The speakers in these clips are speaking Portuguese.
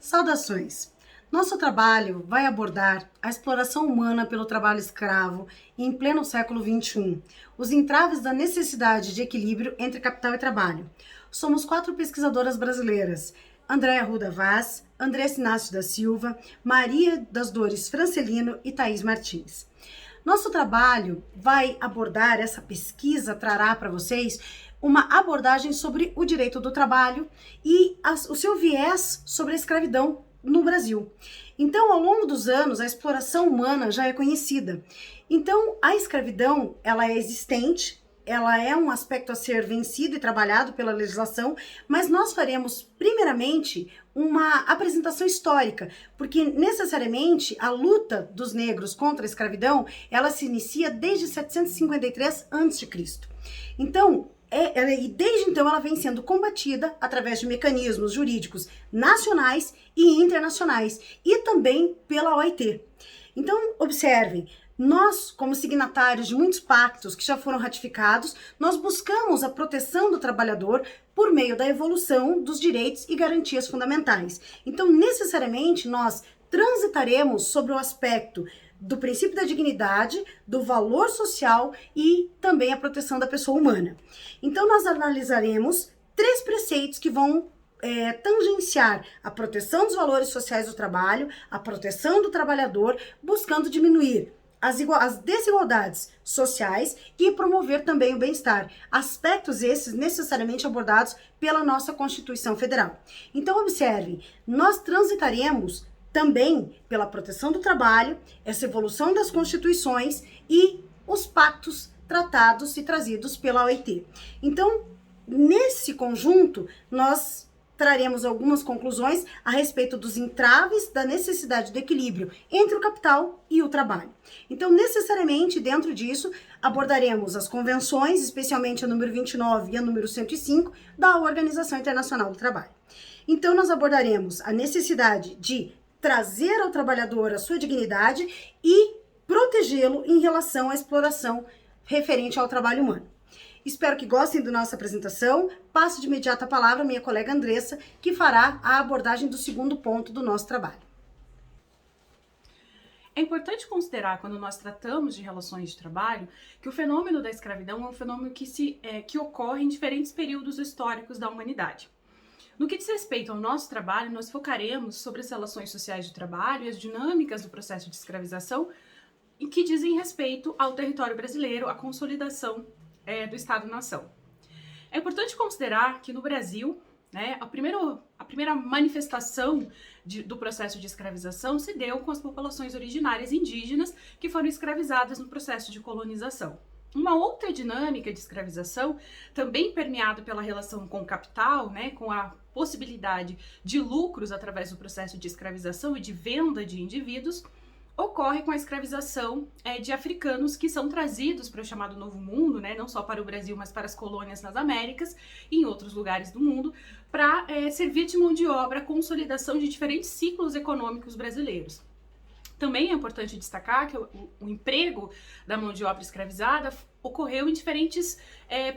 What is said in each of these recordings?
Saudações! Nosso trabalho vai abordar a exploração humana pelo trabalho escravo em pleno século XXI, os entraves da necessidade de equilíbrio entre capital e trabalho. Somos 4 pesquisadoras brasileiras, Andréa Ruda Vaz, Andressa Inácio da Silva, Maria das Dores Francelino e Thaís Martins. Nosso trabalho vai abordar, essa pesquisa trará para vocês uma abordagem sobre o direito do trabalho e o seu viés sobre a escravidão no Brasil. Então, ao longo dos anos, a exploração humana já é conhecida. Então, a escravidão, ela é existente, ela é um aspecto a ser vencido e trabalhado pela legislação, mas nós faremos, primeiramente, uma apresentação histórica, porque necessariamente a luta dos negros contra a escravidão, ela se inicia desde 753 a.C. Então, e desde então ela vem sendo combatida através de mecanismos jurídicos nacionais e internacionais e também pela OIT. Então, observem, nós, como signatários de muitos pactos que já foram ratificados, nós buscamos a proteção do trabalhador por meio da evolução dos direitos e garantias fundamentais. Então, necessariamente, nós transitaremos sobre o aspecto do princípio da dignidade, do valor social e também a proteção da pessoa humana. Então, nós analisaremos 3 preceitos que vão tangenciar a proteção dos valores sociais do trabalho, a proteção do trabalhador, buscando diminuir as desigualdades sociais e promover também o bem-estar. Aspectos esses necessariamente abordados pela nossa Constituição Federal. Então, observe, nós transitaremos também pela proteção do trabalho, essa evolução das constituições e os pactos tratados e trazidos pela OIT. Então, nesse conjunto, nós traremos algumas conclusões a respeito dos entraves da necessidade do equilíbrio entre o capital e o trabalho. Então, necessariamente, dentro disso, abordaremos as convenções, especialmente a número 29 e a número 105 da Organização Internacional do Trabalho. Então, nós abordaremos a necessidade de trazer ao trabalhador a sua dignidade e protegê-lo em relação à exploração referente ao trabalho humano. Espero que gostem da nossa apresentação. Passo de imediato a palavra à minha colega Andressa, que fará a abordagem do segundo ponto do nosso trabalho. É importante considerar, quando nós tratamos de relações de trabalho, que o fenômeno da escravidão é um fenômeno que ocorre em diferentes períodos históricos da humanidade. No que diz respeito ao nosso trabalho, nós focaremos sobre as relações sociais de trabalho e as dinâmicas do processo de escravização em que dizem respeito ao território brasileiro, à consolidação do Estado-nação. É importante considerar que no Brasil, a primeira manifestação do processo de escravização se deu com as populações originárias indígenas que foram escravizadas no processo de colonização. Uma outra dinâmica de escravização, também permeada pela relação com o capital, com a possibilidade de lucros através do processo de escravização e de venda de indivíduos, ocorre com a escravização de africanos que são trazidos para o chamado Novo Mundo, não só para o Brasil, mas para as colônias nas Américas e em outros lugares do mundo, para servir de mão de obra a consolidação de diferentes ciclos econômicos brasileiros. Também é importante destacar que o emprego da mão de obra escravizada ocorreu em diferentes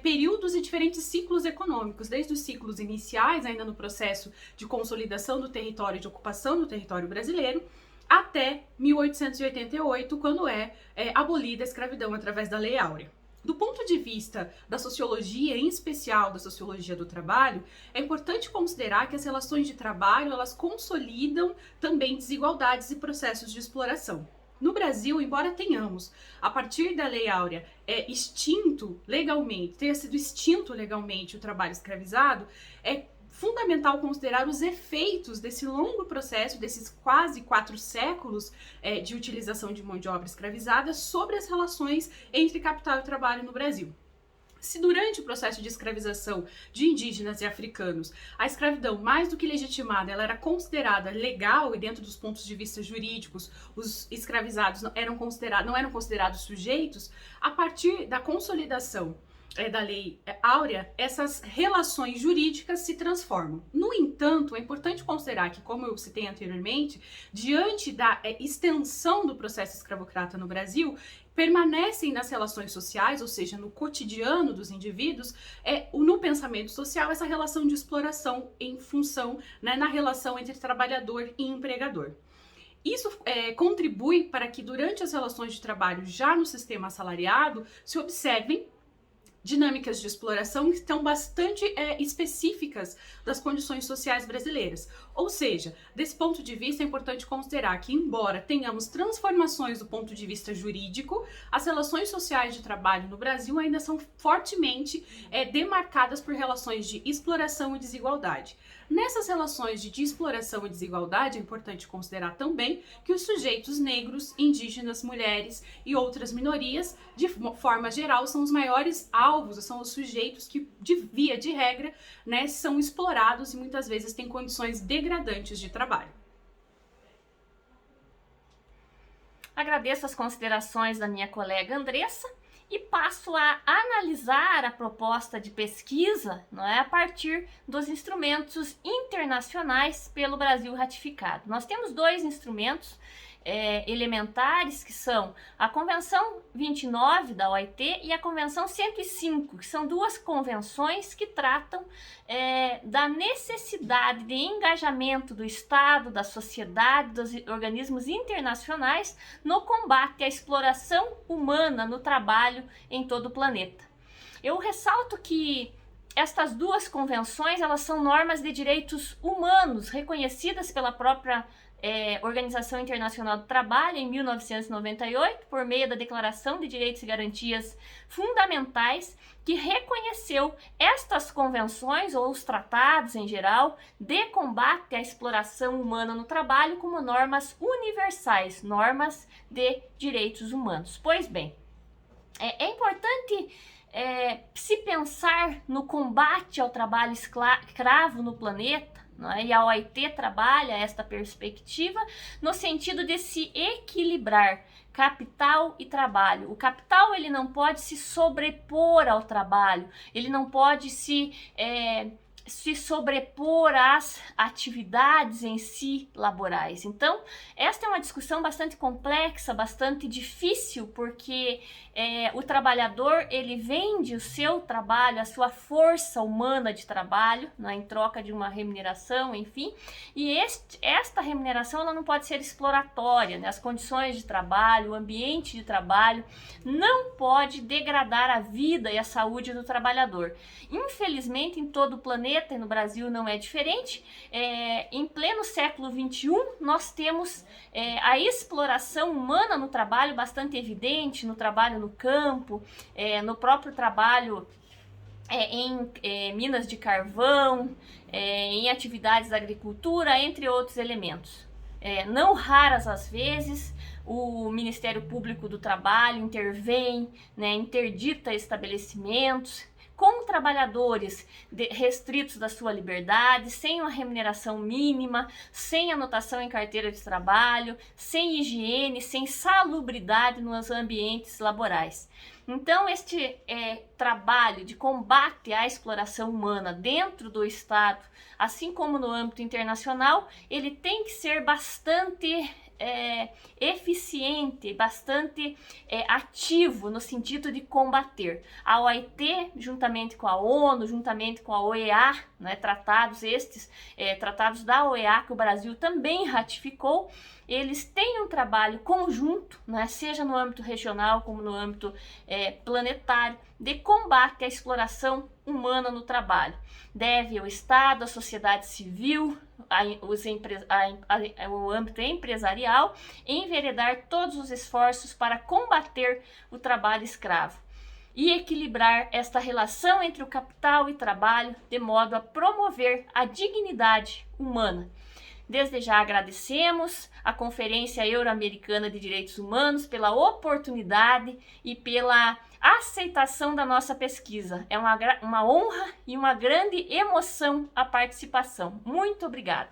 períodos e diferentes ciclos econômicos, desde os ciclos iniciais, ainda no processo de consolidação do território e de ocupação do território brasileiro, até 1888, quando é abolida a escravidão através da Lei Áurea. Do ponto de vista da sociologia, em especial da sociologia do trabalho, é importante considerar que as relações de trabalho, elas consolidam também desigualdades e processos de exploração. No Brasil, embora tenhamos, a partir da Lei Áurea, tenha sido extinto legalmente o trabalho escravizado, é fundamental considerar os efeitos desse longo processo, desses quase 4 séculos de utilização de mão de obra escravizada sobre as relações entre capital e trabalho no Brasil. Se durante o processo de escravização de indígenas e africanos, a escravidão mais do que legitimada, ela era considerada legal e dentro dos pontos de vista jurídicos, os escravizados não eram considerados sujeitos, a partir da consolidação da Lei Áurea, essas relações jurídicas se transformam. No entanto, é importante considerar que, como eu citei anteriormente, diante da extensão do processo escravocrata no Brasil, permanecem nas relações sociais, ou seja, no cotidiano dos indivíduos, no pensamento social, essa relação de exploração em função, né, na relação entre trabalhador e empregador. Isso contribui para que, durante as relações de trabalho, já no sistema assalariado, se observem dinâmicas de exploração que estão bastante específicas das condições sociais brasileiras. Ou seja, desse ponto de vista é importante considerar que, embora tenhamos transformações do ponto de vista jurídico, as relações sociais de trabalho no Brasil ainda são fortemente demarcadas por relações de exploração e desigualdade. Nessas relações de exploração e desigualdade, é importante considerar também que os sujeitos negros, indígenas, mulheres e outras minorias, de forma geral, são os maiores alvos, são os sujeitos que, via de regra, né, são explorados e muitas vezes têm condições degradantes de trabalho. Agradeço as considerações da minha colega Andressa e passo a analisar a proposta de pesquisa, não é, a partir dos instrumentos internacionais pelo Brasil ratificado. Nós temos dois instrumentos elementares, que são a Convenção 29 da OIT e a Convenção 105, que são duas convenções que tratam da necessidade de engajamento do Estado, da sociedade, dos organismos internacionais no combate à exploração humana no trabalho em todo o planeta. Eu ressalto que estas duas convenções, elas são normas de direitos humanos reconhecidas pela própria Organização Internacional do Trabalho em 1998, por meio da Declaração de Direitos e Garantias Fundamentais, que reconheceu estas convenções, ou os tratados em geral, de combate à exploração humana no trabalho como normas universais, normas de direitos humanos. Pois bem, é importante se pensar no combate ao trabalho escravo no planeta, não é? E a OIT trabalha esta perspectiva no sentido de se equilibrar capital e trabalho. O capital, ele não pode se sobrepor ao trabalho, ele não pode se sobrepor às atividades em si laborais. Então, esta é uma discussão bastante complexa, bastante difícil, porque o trabalhador, ele vende o seu trabalho, a sua força humana de trabalho, né, em troca de uma remuneração, enfim, e esta remuneração, ela não pode ser exploratória, né? As condições de trabalho, o ambiente de trabalho não pode degradar a vida e a saúde do trabalhador. Infelizmente, em todo o planeta, e no Brasil não é diferente, em pleno século XXI, nós temos a exploração humana no trabalho bastante evidente, no trabalho no campo, no próprio trabalho em minas de carvão, em atividades da agricultura, entre outros elementos. Não raras as vezes, o Ministério Público do Trabalho intervém, né, interdita estabelecimentos, com trabalhadores restritos da sua liberdade, sem uma remuneração mínima, sem anotação em carteira de trabalho, sem higiene, sem salubridade nos ambientes laborais. Então, este trabalho de combate à exploração humana dentro do Estado, assim como no âmbito internacional, ele tem que ser bastante eficiente, bastante ativo no sentido de combater. A OIT, juntamente com a ONU, juntamente com a OEA, né, tratados da OEA que o Brasil também ratificou, eles têm um trabalho conjunto, né, seja no âmbito regional como no âmbito planetário, de combate à exploração humana no trabalho. Deve o Estado, a sociedade civil, o âmbito empresarial enveredar todos os esforços para combater o trabalho escravo e equilibrar esta relação entre o capital e trabalho de modo a promover a dignidade humana. Desde já agradecemos à Conferência Euro-Americana de Direitos Humanos pela oportunidade e pela aceitação da nossa pesquisa. É uma honra e uma grande emoção a participação. Muito obrigada.